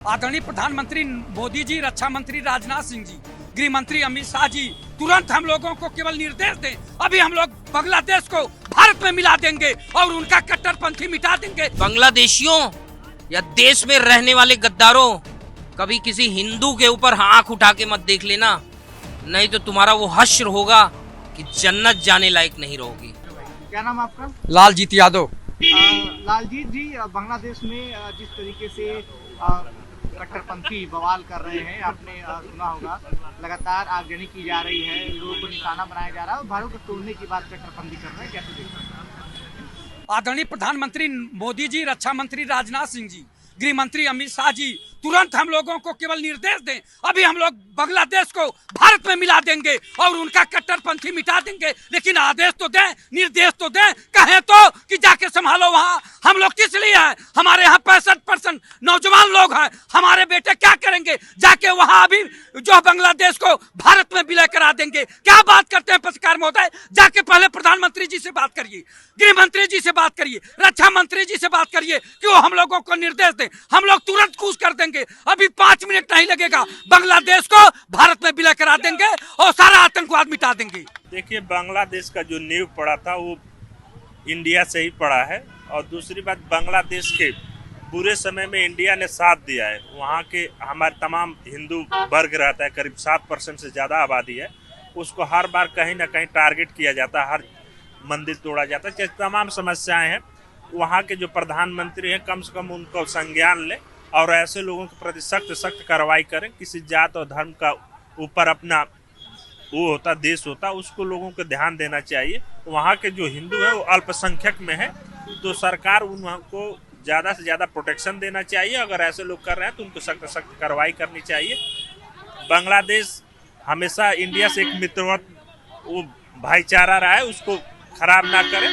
आदरणीय प्रधानमंत्री मोदी जी, रक्षा मंत्री राजनाथ सिंह जी, गृह मंत्री अमित शाह जी तुरंत हम लोगों को केवल निर्देश दें। अभी हम लोग बांग्लादेश को भारत में मिला देंगे और उनका कट्टरपंथी मिटा देंगे। बांग्लादेशियों या देश में रहने वाले गद्दारों, कभी किसी हिंदू के ऊपर आंख उठा के मत देख लेना, नहीं तो तुम्हारा वो हश्र होगा कि जन्नत जाने लायक नहीं रहोगी। क्या नाम आपका? लालजीत यादव। लालजीत जी, बांग्लादेश में जिस तरीके से कट्टरपंथी बवाल कर रहे हैं, आपने सुना होगा, लगातार आगजनी की जा रही है, लोगों को निशाना बनाया जा रहा है और भारत को तोड़ने की बात कट्टरपंथी कर रहे हैं, कैसे देखते हैं? आदरणीय प्रधानमंत्री मोदी जी, रक्षा मंत्री राजनाथ सिंह जी, गृह मंत्री अमित शाह जी तुरंत हम लोगों को केवल निर्देश दें। अभी हम लोग बांग्लादेश को भारत में मिला देंगे और उनका कट्टरपंथी मिटा देंगे। लेकिन आदेश तो दें, निर्देश तो दें, कहें तो कि जाके संभालो। वहाँ हम लोग किस लिए हैं? हमारे यहाँ 65% नौजवान लोग हैं। हमारे बेटे क्या करेंगे? जाके वहाँ अभी जो बांग्लादेश को भारत में विलय करा देंगे। क्या बात करते हैं पत्रकार महोदय? जाके पहले प्रधानमंत्री जी से बात करिए, गृह मंत्री जी से बात करिए, रक्षा मंत्री जी से बात करिए कि वो हम लोगों को निर्देश दें। हम लोग तुरंत कूच कर देंगे। अभी 5 मिनट नहीं लगेगा, बांग्लादेश को भारत में विलय करा देंगे और सारा आतंकवाद मिटा देंगे। देखिए, बांग्लादेश का जो नींव पड़ा था वो इंडिया से ही पड़ा है। और दूसरी बात, बांग्लादेश के बुरे समय में इंडिया ने साथ दिया है। वहाँ के हमारे तमाम हिंदू वर्ग रहता है, करीब 7% से ज़्यादा आबादी है। उसको हर बार कहीं ना कहीं टारगेट किया जाता है, हर मंदिर तोड़ा जाता है, तमाम समस्याएं हैं। वहाँ के जो प्रधानमंत्री हैं, कम से कम उनको संज्ञान लें और ऐसे लोगों के प्रति सख्त कार्रवाई करें। किसी जात और धर्म का ऊपर अपना वो होता, देश होता, उसको लोगों को ध्यान देना चाहिए। वहाँ के जो हिंदू हैं वो अल्पसंख्यक में है, तो सरकार उनको ज़्यादा से ज़्यादा प्रोटेक्शन देना चाहिए। अगर ऐसे लोग कर रहे हैं तो उनको सख्त कार्रवाई करनी चाहिए। बांग्लादेश हमेशा इंडिया से एक मित्रवत वो भाईचारा रहा है, उसको खराब ना करें।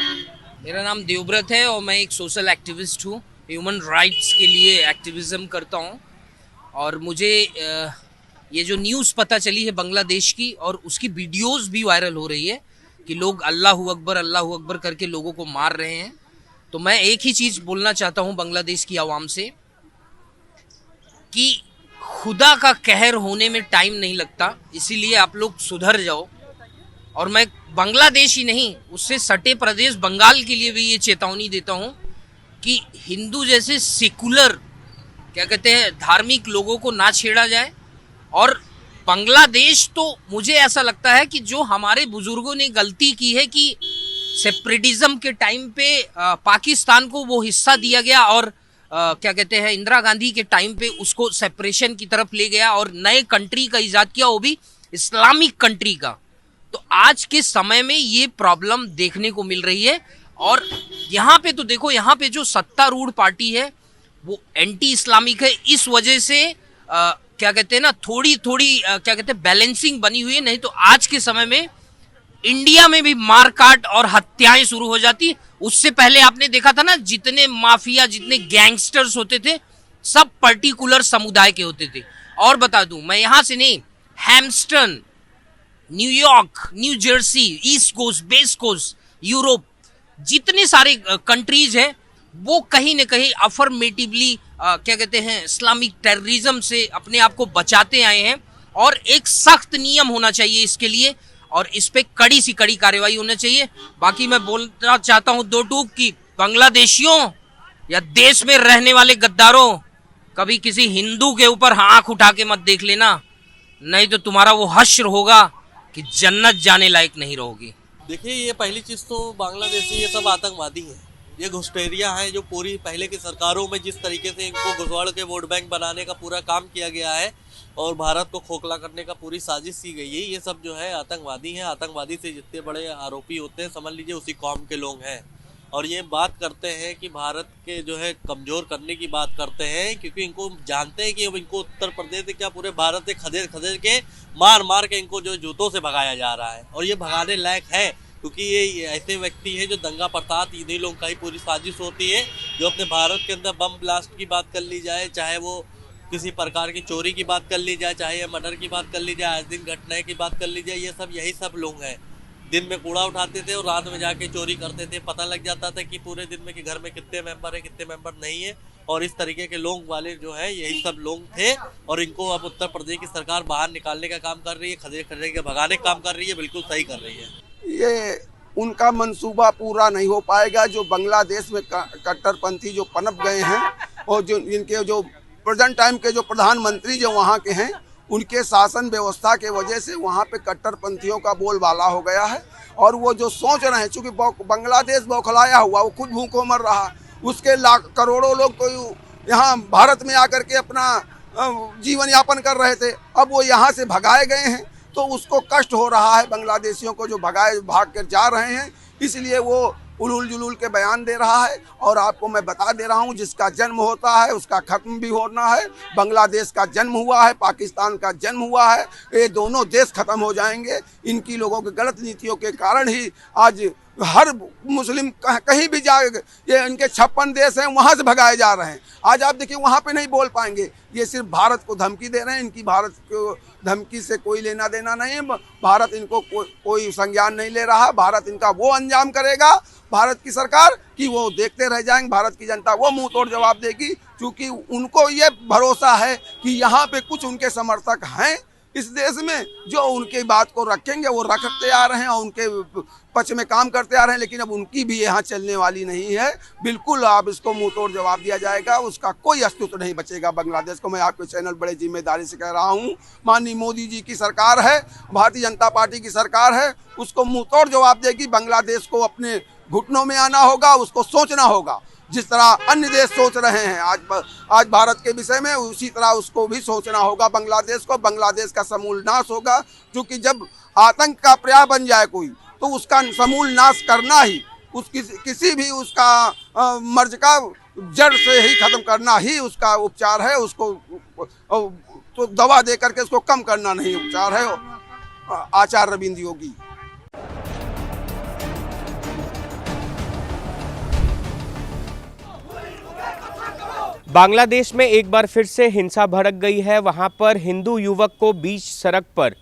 मेरा नाम देवव्रत है और मैं एक सोशल एक्टिविस्ट हूँ, ह्यूमन राइट्स के लिए एक्टिविज्म करता हूँ। और मुझे ये जो न्यूज़ पता चली है बांग्लादेश की, और उसकी वीडियोस भी वायरल हो रही है कि लोग अल्लाहू अकबर करके लोगों को मार रहे हैं, तो मैं एक ही चीज़ बोलना चाहता हूँ बांग्लादेश की आवाम से कि खुदा का कहर होने में टाइम नहीं लगता, इसीलिए आप लोग सुधर जाओ। और मैं बांग्लादेश ही नहीं, उससे सटे प्रदेश बंगाल के लिए भी ये चेतावनी देता हूँ कि हिंदू जैसे सेकुलर, क्या कहते हैं, धार्मिक लोगों को ना छेड़ा जाए। और बांग्लादेश, तो मुझे ऐसा लगता है कि जो हमारे बुजुर्गों ने गलती की है कि सेपरेटिज्म के टाइम पे पाकिस्तान को वो हिस्सा दिया गया और क्या कहते हैं, इंदिरा गांधी के टाइम पे उसको सेपरेशन की तरफ ले गया और नए कंट्री का इजाद किया, वो भी इस्लामिक कंट्री का। तो आज के समय में ये प्रॉब्लम देखने को मिल रही है। और यहाँ पे तो देखो, यहाँ पे जो सत्तारूढ़ पार्टी है वो एंटी इस्लामिक है। इस वजह से क्या कहते हैं ना, थोड़ी क्या कहते हैं, बैलेंसिंग बनी हुई है। नहीं तो आज के समय में इंडिया में भी मारकाट और हत्याएं शुरू हो जाती। उससे पहले आपने देखा था ना, जितने माफिया, जितने गैंगस्टर्स होते थे, सब पर्टिकुलर समुदाय के होते थे। और बता दूं, मैं यहाँ से नहीं, Hampton, New York, New Jersey, East Coast, West Coast, Europe, जितने सारे कंट्रीज हैं वो कहीं न कहीं अफर्मेटिवली क्या कहते हैं, इस्लामिक टेररिज्म से अपने आप को बचाते आए हैं। और एक सख्त नियम होना चाहिए इसके लिए, और इस पे कड़ी सी कड़ी कार्रवाई होना चाहिए। बाकी मैं बोलना चाहता हूँ दो टूक की, बांग्लादेशियों या देश में रहने वाले गद्दारों, कभी किसी हिंदू के ऊपर आंख उठा के मत देख लेना, नहीं तो तुम्हारा वो हश्र होगा कि जन्नत जाने लायक नहीं रहोगी। देखिए, ये पहली चीज़ तो बांग्लादेशी ये सब आतंकवादी हैं, ये घुसपैठिया हैं, जो पूरी पहले की सरकारों में जिस तरीके से इनको घुसवाड़ के वोट बैंक बनाने का पूरा काम किया गया है और भारत को खोखला करने का पूरी साजिश की गई है, ये सब जो है आतंकवादी हैं। आतंकवादी से जितने बड़े आरोपी होते हैं, समझ लीजिए उसी कौम के लोग हैं। और ये बात करते हैं कि भारत के जो है कमज़ोर करने की बात करते हैं, क्योंकि इनको जानते हैं कि अब इनको उत्तर प्रदेश से क्या पूरे भारत से खदेड़ के मार के इनको जो जूतों से भगाया जा रहा है। और ये भगाने लायक है, क्योंकि ये ऐसे व्यक्ति हैं जो दंगा फसाद, इन्हीं लोगों का ही पूरी साजिश होती है। जो अपने भारत के अंदर बम ब्लास्ट की बात कर ली जाए, चाहे वो किसी प्रकार की चोरी की बात कर ली जाए, चाहे मर्डर की बात कर ली जाए, आज दिन घटनाएं की बात कर ली जाए, ये सब यही सब लोग हैं। दिन में कूड़ा उठाते थे और रात में जाके चोरी करते थे। पता लग जाता था कि पूरे दिन में कि घर में कितने मेंबर है, कितने मेंबर नहीं है। और इस तरीके के लोग वाले जो है यही सब लोग थे, और इनको अब उत्तर प्रदेश की सरकार बाहर निकालने का काम कर रही है, खदेड़ खदेड़ के भगाने का काम कर रही है, बिल्कुल सही कर रही है। ये उनका मंसूबा पूरा नहीं हो पाएगा। जो बांग्लादेश में कट्टरपंथी जो पनप गए हैं और जो इनके जो प्रेजेंट टाइम के जो प्रधानमंत्री जो वहाँ के हैं, उनके शासन व्यवस्था के वजह से वहाँ पे कट्टरपंथियों का बोलबाला हो गया है। और वो जो सोच रहे हैं, चूँकि बांग्लादेश बौखलाया हुआ, वो खुद भूखों मर रहा, उसके लाख करोड़ों लोग तो यहाँ भारत में आकर के अपना जीवन यापन कर रहे थे, अब वो यहाँ से भगाए गए हैं, तो उसको कष्ट हो रहा है बांग्लादेशियों को जो भाग कर जा रहे हैं, इसलिए वो उलूल जुलूल के बयान दे रहा है। और आपको मैं बता दे रहा हूँ, जिसका जन्म होता है उसका खत्म भी होना है। बांग्लादेश का जन्म हुआ है, पाकिस्तान का जन्म हुआ है, ये दोनों देश खत्म हो जाएंगे। इनकी लोगों की गलत नीतियों के कारण ही आज हर मुस्लिम कहीं भी जा, ये इनके 56 देश हैं, वहाँ से भगाए जा रहे हैं। आज आप देखिए वहाँ पे नहीं बोल पाएंगे, ये सिर्फ भारत को धमकी दे रहे हैं। इनकी भारत को धमकी से कोई लेना देना नहीं है। भारत इनको कोई संज्ञान नहीं ले रहा। भारत इनका वो अंजाम करेगा, भारत की सरकार, कि वो देखते रह जाएंगे। भारत की जनता वो मुंह तोड़ जवाब देगी, क्योंकि उनको ये भरोसा है कि यहाँ पे कुछ उनके समर्थक हैं इस देश में जो उनकी बात को रखेंगे, वो रखते आ रहे हैं और उनके पक्ष में काम करते आ रहे हैं। लेकिन अब उनकी भी यहाँ चलने वाली नहीं है। बिल्कुल आप इसको मुंह तोड़ जवाब दिया जाएगा, उसका कोई अस्तित्व नहीं बचेगा बांग्लादेश को। मैं आपके चैनल बड़े जिम्मेदारी से कह रहा हूँ, माननीय मोदी जी की सरकार है, भारतीय जनता पार्टी की सरकार है, उसको मुंह तोड़ जवाब देगी। बांग्लादेश को अपने घुटनों में आना होगा, उसको सोचना होगा। जिस तरह अन्य देश सोच रहे हैं आज भारत के विषय में, उसी तरह उसको भी सोचना होगा बांग्लादेश को। बांग्लादेश का समूल नाश होगा, क्योंकि जब आतंक का पर्याय बन जाए कोई, तो उसका समूल नाश करना ही किसी भी उसका मर्ज का जड़ से ही खत्म करना ही उसका उपचार है। उसको तो दवा दे करके उसको कम करना नहीं उपचार है। आचार्य रविंद्र योगी। बांग्लादेश में एक बार फिर से हिंसा भड़क गई है। वहां पर हिंदू युवक को बीच सड़क पर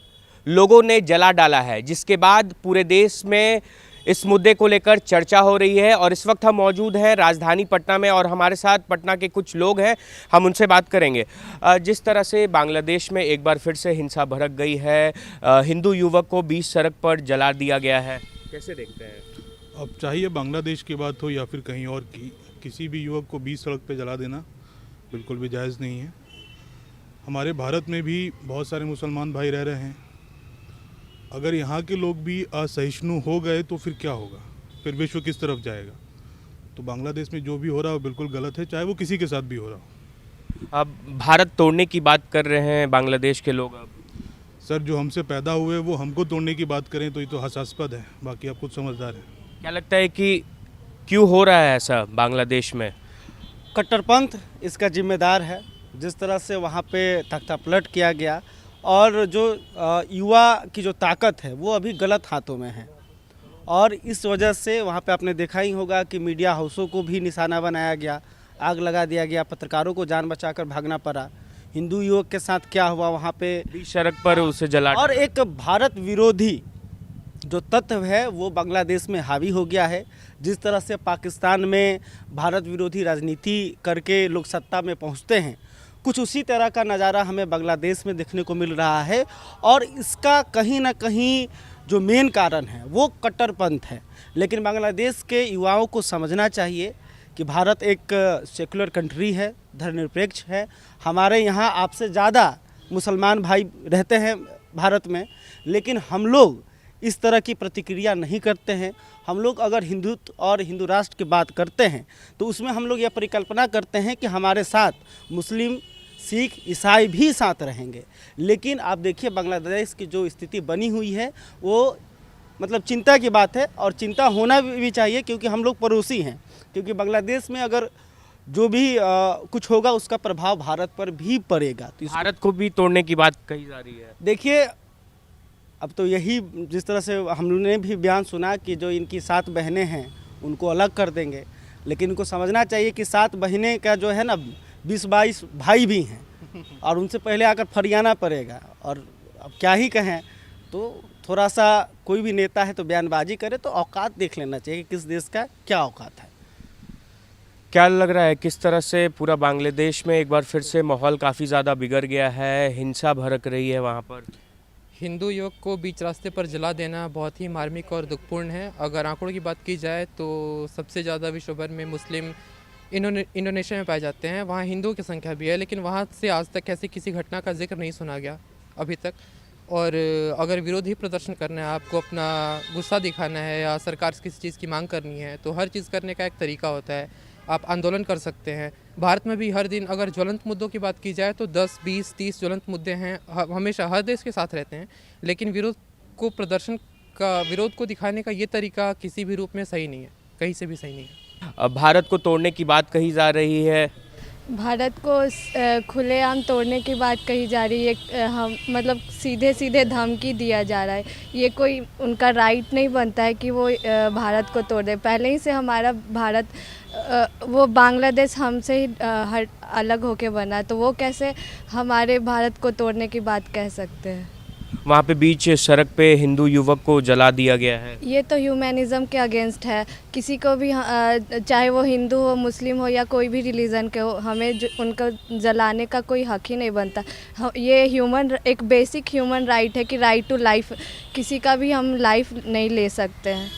लोगों ने जला डाला है, जिसके बाद पूरे देश में इस मुद्दे को लेकर चर्चा हो रही है। और इस वक्त हम मौजूद हैं राजधानी पटना में और हमारे साथ पटना के कुछ लोग हैं, हम उनसे बात करेंगे। जिस तरह से बांग्लादेश में एक बार फिर से हिंसा भड़क गई है, हिंदू युवक को बीच सड़क पर जला दिया गया है, कैसे देखते हैं? अब चाहिए बांग्लादेश की बात हो या फिर कहीं और की, किसी भी युवक को बीच सड़क पर जला देना बिल्कुल भी जायज़ नहीं है। हमारे भारत में भी बहुत सारे मुसलमान भाई रह रहे हैं। अगर यहाँ के लोग भी असहिष्णु हो गए तो फिर क्या होगा, फिर विश्व किस तरफ जाएगा? तो बांग्लादेश में जो भी हो रहा है वो बिल्कुल गलत है, चाहे वो किसी के साथ भी हो रहा हो। अब भारत तोड़ने की बात कर रहे हैं बांग्लादेश के लोग। अब सर, जो हमसे पैदा हुए वो हमको तोड़ने की बात करें तो ये तो हास्यास्पद है। बाकी आप खुद समझदार हैं। क्या लगता है कि क्यों हो रहा है ऐसा बांग्लादेश में? कट्टरपंथ इसका जिम्मेदार है। जिस तरह से वहाँ पे तख्ता पलट किया गया, और जो युवा की जो ताकत है वो अभी गलत हाथों में है। और इस वजह से वहाँ पे आपने देखा ही होगा कि मीडिया हाउसों को भी निशाना बनाया गया, आग लगा दिया गया, पत्रकारों को जान बचाकर भागना पड़ा। हिंदू युवक के साथ क्या हुआ वहाँ पे, बीच सड़क पर उसे जला। और एक भारत विरोधी जो तत्व है वो बांग्लादेश में हावी हो गया है। जिस तरह से पाकिस्तान में भारत विरोधी राजनीति करके लोग सत्ता में पहुंचते हैं, कुछ उसी तरह का नज़ारा हमें बांग्लादेश में देखने को मिल रहा है। और इसका कहीं ना कहीं जो मेन कारण है वो कट्टरपंथ है। लेकिन बांग्लादेश के युवाओं को समझना चाहिए कि भारत एक सेकुलर कंट्री है, धर्मनिरपेक्ष है। हमारे यहाँ आपसे ज़्यादा मुसलमान भाई रहते हैं भारत में, लेकिन हम लोग इस तरह की प्रतिक्रिया नहीं करते हैं। हम लोग अगर हिंदुत्व और हिंदू राष्ट्र की बात करते हैं तो उसमें हम लोग यह परिकल्पना करते हैं कि हमारे साथ मुस्लिम, सिख, ईसाई भी साथ रहेंगे। लेकिन आप देखिए बांग्लादेश की जो स्थिति बनी हुई है वो मतलब चिंता की बात है, और चिंता होना भी चाहिए, क्योंकि हम लोग पड़ोसी हैं। क्योंकि बांग्लादेश में अगर जो भी कुछ होगा उसका प्रभाव भारत पर भी पड़ेगा। तो भारत को भी तोड़ने की बात कही जा रही है। देखिए, अब तो यही जिस तरह से हमने भी बयान सुना कि जो इनकी 7 बहनें हैं उनको अलग कर देंगे, लेकिन इनको समझना चाहिए कि 7 बहनें का जो है ना 20-22 भाई भी हैं, और उनसे पहले आकर फरियाना पड़ेगा। और अब क्या ही कहें, तो थोड़ा सा कोई भी नेता है तो बयानबाजी करे तो औकात देख लेना चाहिए कि किस देश का क्या औकात है। क्या लग रहा है किस तरह से पूरा बांग्लादेश में एक बार फिर से माहौल काफ़ी ज़्यादा बिगड़ गया है, हिंसा भड़क रही है वहाँ पर? हिंदू युवक को बीच रास्ते पर जला देना बहुत ही मार्मिक और दुखपूर्ण है। अगर आंकड़ों की बात की जाए तो सबसे ज़्यादा विश्व भर में मुस्लिम इंडोनेशिया में पाए जाते हैं। वहाँ हिंदुओं की संख्या भी है, लेकिन वहाँ से आज तक ऐसी किसी घटना का जिक्र नहीं सुना गया अभी तक। और अगर विरोधी प्रदर्शन करना है, आपको अपना गुस्सा दिखाना है या सरकार से किसी चीज़ की मांग करनी है, तो हर चीज़ करने का एक तरीका होता है। आप आंदोलन कर सकते हैं। भारत में भी हर दिन अगर ज्वलंत मुद्दों की बात की जाए तो 10, 20, 30 ज्वलंत मुद्दे हैं, हमेशा हर देश के साथ रहते हैं। लेकिन विरोध को दिखाने का ये तरीका किसी भी रूप में सही नहीं है, कहीं से भी सही नहीं है। अब भारत को तोड़ने की बात कही जा रही है। भारत को खुलेआम तोड़ने की बात कही जा रही है। हम मतलब सीधे सीधे धमकी दिया जा रहा है। ये कोई उनका राइट नहीं बनता है कि वो भारत को तोड़ दे। पहले ही से हमारा भारत वो बांग्लादेश हमसे ही अलग होके बना, तो वो कैसे हमारे भारत को तोड़ने की बात कह सकते हैं। वहाँ पे बीच सड़क पे हिंदू युवक को जला दिया गया है। ये तो ह्यूमैनिज़्म के अगेंस्ट है। किसी को भी चाहे वो हिंदू हो, मुस्लिम हो या कोई भी रिलीजन के हो, हमें उनको जलाने का कोई हक ही नहीं बनता। ये एक बेसिक ह्यूमन राइट है कि राइट टू लाइफ, किसी का भी हम लाइफ नहीं ले सकते हैं।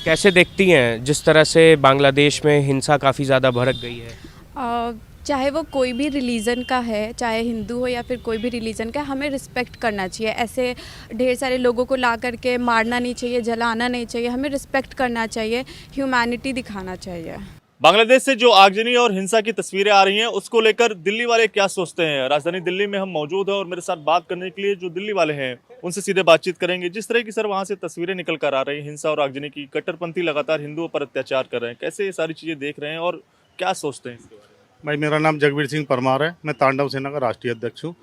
कैसे देखती हैं जिस तरह से बांग्लादेश में हिंसा काफ़ी ज़्यादा भड़क गई है? चाहे वो कोई भी रिलीजन का है, चाहे हिंदू हो या फिर कोई भी रिलीजन का, हमें रिस्पेक्ट करना चाहिए। ऐसे ढेर सारे लोगों को ला करके मारना नहीं चाहिए, जलाना नहीं चाहिए। हमें रिस्पेक्ट करना चाहिए, ह्यूमैनिटी दिखाना चाहिए। बांग्लादेश से जो आगजनी और हिंसा की तस्वीरें आ रही हैं, उसको लेकर दिल्ली वाले क्या सोचते हैं? राजधानी दिल्ली में हम मौजूद हैं और मेरे साथ बात करने के लिए जो दिल्ली वाले हैं उनसे सीधे बातचीत करेंगे। जिस तरह की सर वहाँ से तस्वीरें निकल कर आ रही हैं हिंसा और आगजनी की, कट्टरपंथी लगातार हिंदुओं पर अत्याचार कर रहे हैं, कैसे ये सारी चीज़ें देख रहे हैं और क्या सोचते हैं इसके बारे में? भाई मेरा नाम जगबीर सिंह परमार है, मैं तांडव सेना का राष्ट्रीय अध्यक्ष हूँ।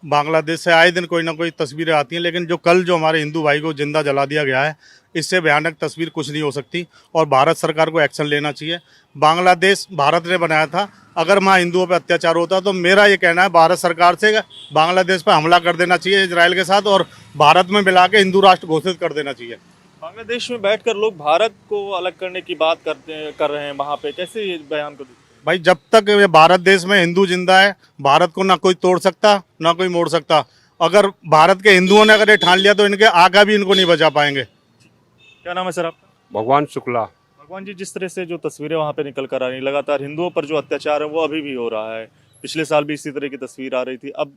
बांग्लादेश से आए दिन कोई ना कोई तस्वीरें आती हैं, लेकिन जो कल जो हमारे हिंदू भाई को जिंदा जला दिया गया है, इससे भयानक तस्वीर कुछ नहीं हो सकती और भारत सरकार को एक्शन लेना चाहिए। बांग्लादेश भारत ने बनाया था। अगर वहाँ हिंदुओं पर अत्याचार होता तो मेरा ये कहना है भारत सरकार से बांग्लादेश पर हमला कर देना चाहिए इजराइल के साथ और भारत में मिला के हिंदू राष्ट्र घोषित कर देना चाहिए। बांग्लादेश में बैठकर लोग भारत को अलग करने की बात कर रहे हैं वहाँ पे, कैसे ये बयान को? भाई जब तक ये भारत देश में हिंदू जिंदा है, भारत को ना कोई तोड़ सकता ना कोई मोड़ सकता। अगर भारत के हिंदुओं ने अगर ये ठान लिया तो इनके आगा भी इनको नहीं बचा पाएंगे। क्या नाम है सर आपका? भगवान शुक्ला। भगवान जी, जिस तरह से जो तस्वीरें वहाँ पे निकल कर आ रही, लगातार हिंदुओं पर जो अत्याचार है वो अभी भी हो रहा है। पिछले साल भी इसी तरह की तस्वीर आ रही थी, अब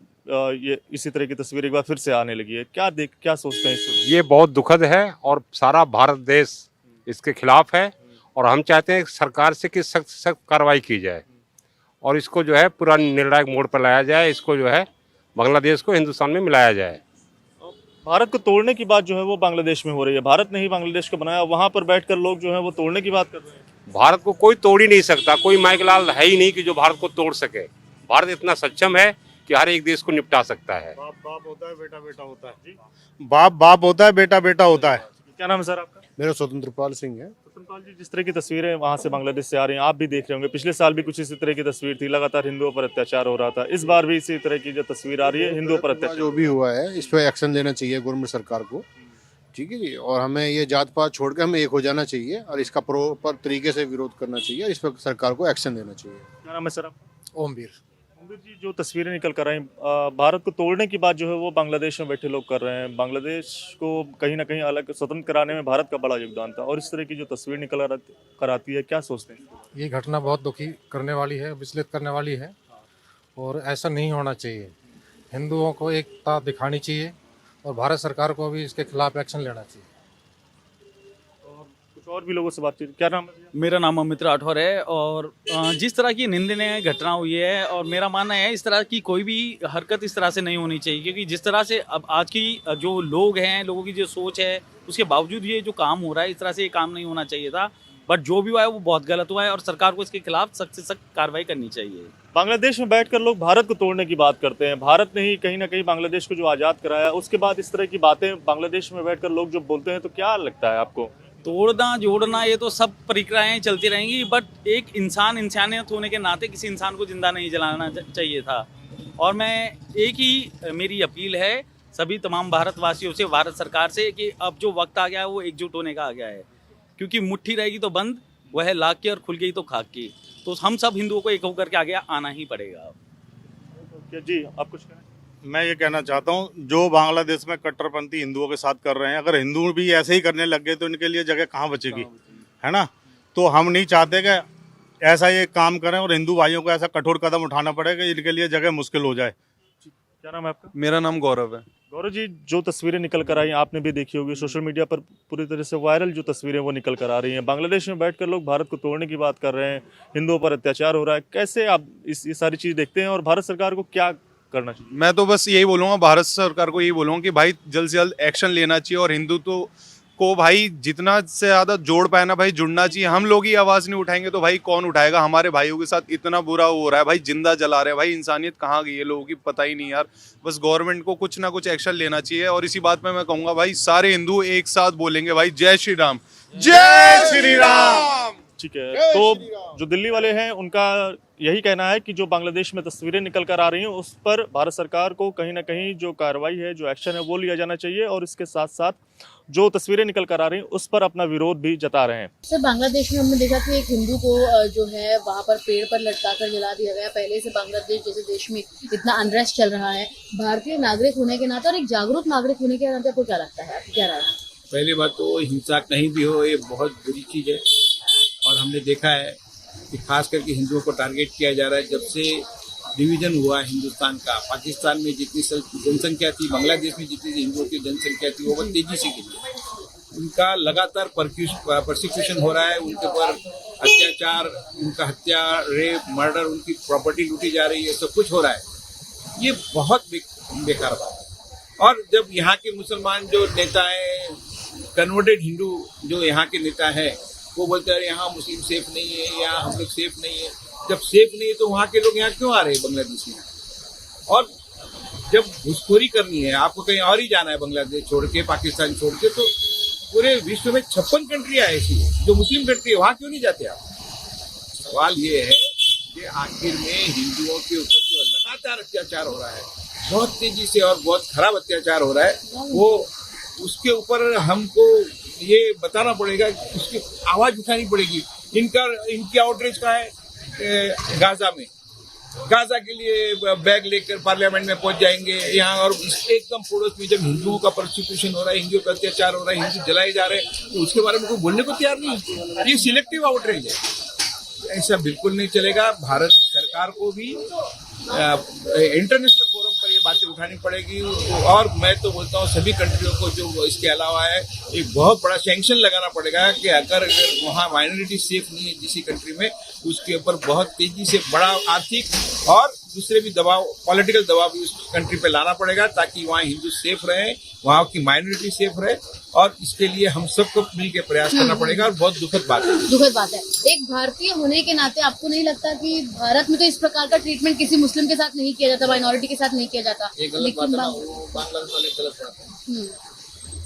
ये इसी तरह की तस्वीर एक बार फिर से आने लगी है। क्या सोचते हैं इससे? ये बहुत दुखद है और सारा भारत देश इसके खिलाफ है और हम चाहते हैं सरकार से कि सख्त सख्त कार्रवाई की जाए और इसको जो है पूरा निर्णायक मोड़ पर लाया जाए। इसको जो है बांग्लादेश को हिंदुस्तान में मिलाया जाए। भारत को तोड़ने की बात जो है वो बांग्लादेश में हो रही है। भारत ने ही बांग्लादेश को बनाया, वहाँ पर बैठकर लोग जो है वो तोड़ने की बात कर रहे हैं। भारत को कोई तोड़ ही नहीं सकता, कोई माइकलाल है ही नहीं कि जो भारत को तोड़ सके। भारत इतना सक्षम है कि हर एक देश को निपटा सकता है। बाप बाप होता है, बेटा बेटा होता है। बाप बाप होता है, बेटा बेटा होता है। क्या नाम है सर आपका? मेरा स्वतंत्रपाल सिंह है। स्वतंत्रपाल जी, जिस तरह की तस्वीरें वहाँ से बांग्लादेश से आ रही हैं, आप भी देख रहे होंगे, पिछले साल भी कुछ इसी तरह की तस्वीर थी, लगातार हिंदुओं पर अत्याचार हो रहा था। इस बार भी इसी तरह की जो तस्वीर आ रही है हिंदुओं पर अत्याचार जो भी हुआ है इस पर एक्शन लेना चाहिए गवर्नमेंट सरकार को, ठीक है जी। और हमें ये जात पात छोड़ के हमें एक हो जाना चाहिए और इसका प्रॉपर तरीके से विरोध करना चाहिए, इस पर सरकार को एक्शन लेना चाहिए। क्या नाम है सर आपका? ओमवीर। जी, जो तस्वीरें निकल कर आई, भारत को तोड़ने की बात जो है वो बांग्लादेश में बैठे लोग कर रहे हैं। बांग्लादेश को कहीं ना कहीं अलग स्वतंत्र कराने में भारत का बड़ा योगदान था और इस तरह की जो तस्वीर निकल कर आती है, क्या सोचते हैं? ये घटना बहुत दुखी करने वाली है, विचलित करने वाली है और ऐसा नहीं होना चाहिए। हिंदुओं को एकता दिखानी चाहिए और भारत सरकार को भी इसके खिलाफ एक्शन लेना चाहिए। और भी लोगों से बातचीत। क्या नाम है? मेरा नाम अमित राठौर है और जिस तरह की निंदनीय घटना हुई है और मेरा मानना है इस तरह की कोई भी हरकत इस तरह से नहीं होनी चाहिए, क्योंकि जिस तरह से अब आज की जो लोग हैं, लोगों की जो सोच है, उसके बावजूद ये जो काम हो रहा है, इस तरह से ये काम नहीं होना चाहिए था। बट जो भी हुआ है वो बहुत गलत हुआ है और सरकार को इसके खिलाफ सख्त से सख्त कार्रवाई करनी चाहिए। बांग्लादेश में बैठकर लोग भारत को तोड़ने की बात करते हैं। भारत ने ही कहीं ना कहीं बांग्लादेश को जो आज़ाद कराया, उसके बाद इस तरह की बातें बांग्लादेश में बैठकर लोग जो बोलते हैं, तो क्या लगता है आपको? तोड़ना जोड़ना ये तो सब प्रक्रियाएं चलती रहेंगी, बट एक इंसान इंसानियत होने के नाते किसी इंसान को जिंदा नहीं जलाना चाहिए था। और मैं एक ही मेरी अपील है सभी तमाम भारतवासियों से, भारत सरकार से, कि अब जो वक्त आ गया है वो एकजुट होने का आ गया है, क्योंकि मुट्ठी रहेगी तो बंद, वह है लाख की और खुल गई तो खाक की। तो हम सब हिंदुओं को एक होकर के आगे आना ही पड़ेगा। जी आप कुछ कहें? मैं ये कहना चाहता हूँ, जो बांग्लादेश में कट्टरपंथी हिंदुओं के साथ कर रहे हैं, अगर हिंदू भी ऐसे ही करने लग गए तो इनके लिए जगह कहाँ बचेगी, है ना। तो हम नहीं चाहते कि ऐसा ये काम करें और हिंदू भाइयों को ऐसा कठोर कदम उठाना पड़ेगा, इनके लिए जगह मुश्किल हो जाए। क्या नाम है आपका? मेरा नाम गौरव है। गौरव जी, जो तस्वीरें निकल कर आई आपने भी देखी होगी, सोशल मीडिया पर पूरी तरह से वायरल जो तस्वीरें वो निकल कर आ रही हैं। बांग्लादेश में बैठकर लोग भारत को तोड़ने की बात कर रहे हैं, हिंदुओं पर अत्याचार हो रहा है। कैसे आप ये सारी चीज़ देखते हैं और भारत सरकार को क्या करना चाहिए? मैं तो बस यही बोलूँगा, भारत सरकार को यही बोलूँगा कि भाई जल्द से जल्द एक्शन लेना चाहिए और हिंदुत्व को भाई जितना से ज़्यादा जोड़ पाए ना भाई, जुड़ना चाहिए। हम लोग ही आवाज़ नहीं उठाएंगे तो भाई कौन उठाएगा। हमारे भाइयों के साथ इतना बुरा हो रहा है भाई, जिंदा जला रहे हैं भाई। इंसानियत कहाँ गई है लोगों की, पता ही नहीं यार। बस गवर्नमेंट को कुछ ना कुछ एक्शन लेना चाहिए। और इसी बात में मैं कहूँगा भाई, सारे हिंदू एक साथ बोलेंगे भाई, जय श्री राम, जय श्री राम। ठीक है, तो जो दिल्ली वाले हैं उनका यही कहना है कि जो बांग्लादेश में तस्वीरें निकल कर आ रही हैं उस पर भारत सरकार को कहीं ना कहीं जो कार्रवाई है, जो एक्शन है वो लिया जाना चाहिए। और इसके साथ साथ जो तस्वीरें निकल कर आ रही हैं उस पर अपना विरोध भी जता रहे हैं। सर, बांग्लादेश में हमने देखा कि एक हिंदू को जो है वहाँ पर पेड़ पर लटका कर जला दिया गया। पहले से बांग्लादेश जैसे देश में इतना अनरेस्ट चल रहा है, भारतीय नागरिक होने के नाते और एक जागरूक नागरिक होने के नाते आपको क्या लगता है, आपकी क्या राय है? पहली बात तो हिंसा कहीं भी हो, ये बहुत बुरी चीज़ है। और हमने देखा है कि खास करके हिंदुओं को टारगेट किया जा रहा है। जब से डिवीजन हुआ हिंदुस्तान का, पाकिस्तान में जितनी जनसंख्या थी, बांग्लादेश में जितनी हिंदुओं की जनसंख्या थी, वो बहुत तेजी से गिरी। उनका लगातार परसिक्यूशन हो रहा है, उनके ऊपर अत्याचार, उनका हत्या, रेप, मर्डर, उनकी प्रॉपर्टी लूटी जा रही है, सब कुछ हो रहा है। ये बहुत बेकार बात है। और जब यहाँ के मुसलमान जो नेता हैं, कन्वर्टेड हिंदू जो यहाँ के नेता हैं, वो बोलते हैं यहाँ मुस्लिम सेफ नहीं है, यहाँ हम लोग सेफ नहीं है। जब सेफ नहीं है तो वहाँ के लोग यहाँ क्यों आ रहे हैं बांग्लादेश में? और जब घुसखोरी करनी है, आपको कहीं और ही जाना है, बांग्लादेश छोड़ के, पाकिस्तान छोड़ के, तो पूरे विश्व में 56 कंट्रियाँ ऐसी जो मुस्लिम कंट्री है, वहाँ क्यों नहीं जाते आप? सवाल ये है कि आखिर में हिंदुओं के ऊपर जो लगातार अत्याचार हो रहा है, बहुत तेजी से और बहुत खराब अत्याचार हो रहा है, वो उसके ऊपर हमको ये बताना पड़ेगा, उसकी आवाज उठानी पड़ेगी। इनकी आउटरीच का है गाजा में, गाजा के लिए बैग लेकर पार्लियामेंट में पहुंच जाएंगे यहाँ। और एकदम पड़ोस में जब हिंदुओं का परसिक्यूशन हो रहा है, हिंदुओं का अत्याचार हो रहा है, हिंदू जलाए जा रहे हैं, तो उसके बारे में कोई बोलने को तैयार नहीं। ये सिलेक्टिव आउटरीच है, ऐसा बिल्कुल नहीं चलेगा। भारत सरकार को भी इंटरनेशनल फोरम पर ये बातें उठानी पड़ेगी। और मैं तो बोलता हूँ सभी कंट्रियों को जो इसके अलावा है, एक बहुत बड़ा सैंक्शन लगाना पड़ेगा कि अगर वहाँ माइनॉरिटी सेफ नहीं है किसी कंट्री में, उसके ऊपर बहुत तेजी से बड़ा आर्थिक और दूसरे भी दबाव, पॉलिटिकल दबाव भी उस कंट्री पे लाना पड़ेगा, ताकि वहाँ हिंदू सेफ रहे, वहाँ की माइनॉरिटी सेफ रहे। और इसके लिए हम सबको मिलकर प्रयास करना पड़ेगा। और बहुत दुखद बात है, दुखद बात है। एक भारतीय होने के नाते आपको नहीं लगता कि भारत में तो इस प्रकार का ट्रीटमेंट किसी मुस्लिम के साथ नहीं किया जाता, माइनॉरिटी के साथ नहीं किया जाता, लेकिन बांग्लादेश वाले गलत बात है।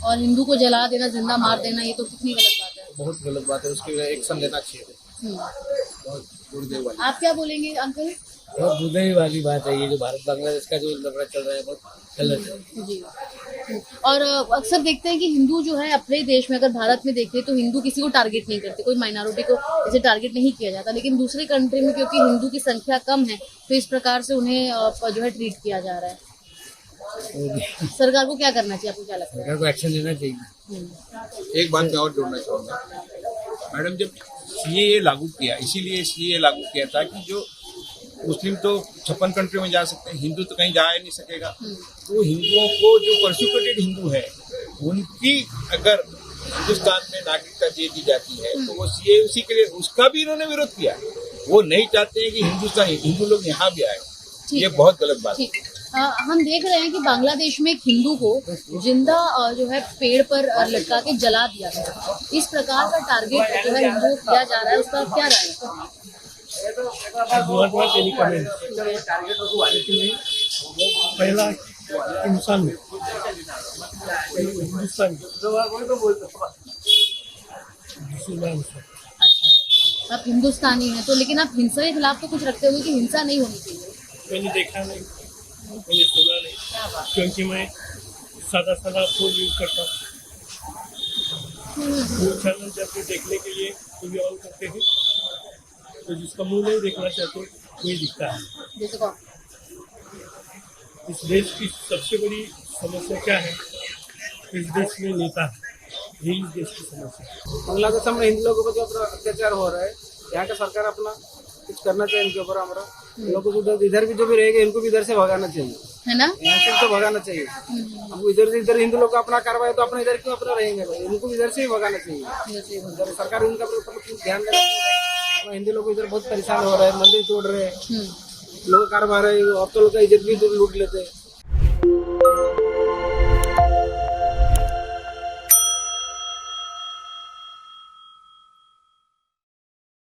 और हिंदू को जला देना, जिंदा मार देना, ये तो कितनी गलत बात है, बहुत गलत बात है। उसके लिए एक्शन लेना चाहिए। बहुत गुरुदेव वाली। आप क्या बोलेंगे अंकल? बहुत गुरुदेव वाली बात है। ये जो भारत बांग्लादेश का जो लड़ाई चल रहा है बहुत गलत है जी। और अक्सर देखते हैं कि हिंदू जो है अपने देश में, अगर भारत में देखें तो हिंदू किसी को टारगेट नहीं करते, कोई माइनॉरिटी को ऐसे टारगेट नहीं किया जाता। लेकिन दूसरी कंट्री में क्योंकि हिंदू की संख्या कम है, तो इस प्रकार से उन्हें जो है ट्रीट किया जा रहा है। सरकार को क्या करना चाहिए, आपको क्या लगता है? सरकार को एक्शन लेना चाहिए। एक बात मैं और जोड़ना चाहूँगा मैडम, जब सीएए लागू किया, इसीलिए सीएए लागू किया था कि जो मुस्लिम तो 56 कंट्री में जा सकते हैं, हिंदू तो कहीं जा ही नहीं सकेगा। तो हिंदुओं को जो परसिक्यूटेड हिंदू है, उनकी अगर हिंदुस्तान में नागरिकता दे दी जाती है तो वो सीए उसी के लिए, उसका भी इन्होंने विरोध किया। वो नहीं चाहते हैं कि हिंदू लोग यहाँ भी आए। ये बहुत गलत बात है। हम देख रहे हैं कि बांग्लादेश में एक हिंदू को जिंदा जो है पेड़ पर लटका के जला दिया गया। इस प्रकार का टारगेट जो है हिंदुओं को किया जा रहा है, उसका क्या राय है? पहला इंसान हिंदुस्तान। आप हिंदुस्तानी हैं तो, लेकिन आप हिंसा के खिलाफ तो कुछ रखते हुए कि हिंसा नहीं होनी चाहिए। मैंने देखा नहीं, मैंने सुना नहीं, क्योंकि मैं सादा सादा फोन यूज करता हूँ। चैनल जब भी देखने के लिए तो भी ऑन करते हैं, तो जिसका मुंह नहीं देखना चाहते वही दिखता है। जैसे कौन? इस देश की सबसे बड़ी समस्या क्या है? इस देश में नेता है, यही इस देश की समस्या है। बांग्लादेश में हिंदू लोगों पर जो अत्याचार हो रहा है, यहाँ का सरकार अपना कुछ करना चाहिए इनके ऊपर। हमारा लोगों को इधर भी जो भी रहेगा इनको भी इधर से भगाना चाहिए, है ना? यहाँ से तो भगाना चाहिए। हमको इधर हिंदू लोग का अपना कार्रवाई तो अपने इधर क्यों अपना रहेंगे भाई, इनको भी इधर से ही भगाना चाहिए। इधर सरकार इनका ऊपर ध्यान देना। हिंदू लोग इधर बहुत परेशान हो रहे हैं, मंदिर तोड़ रहे हैं, लोग कारोबार है, अब तो लोग का इज्जत भी लूट लेते हैं।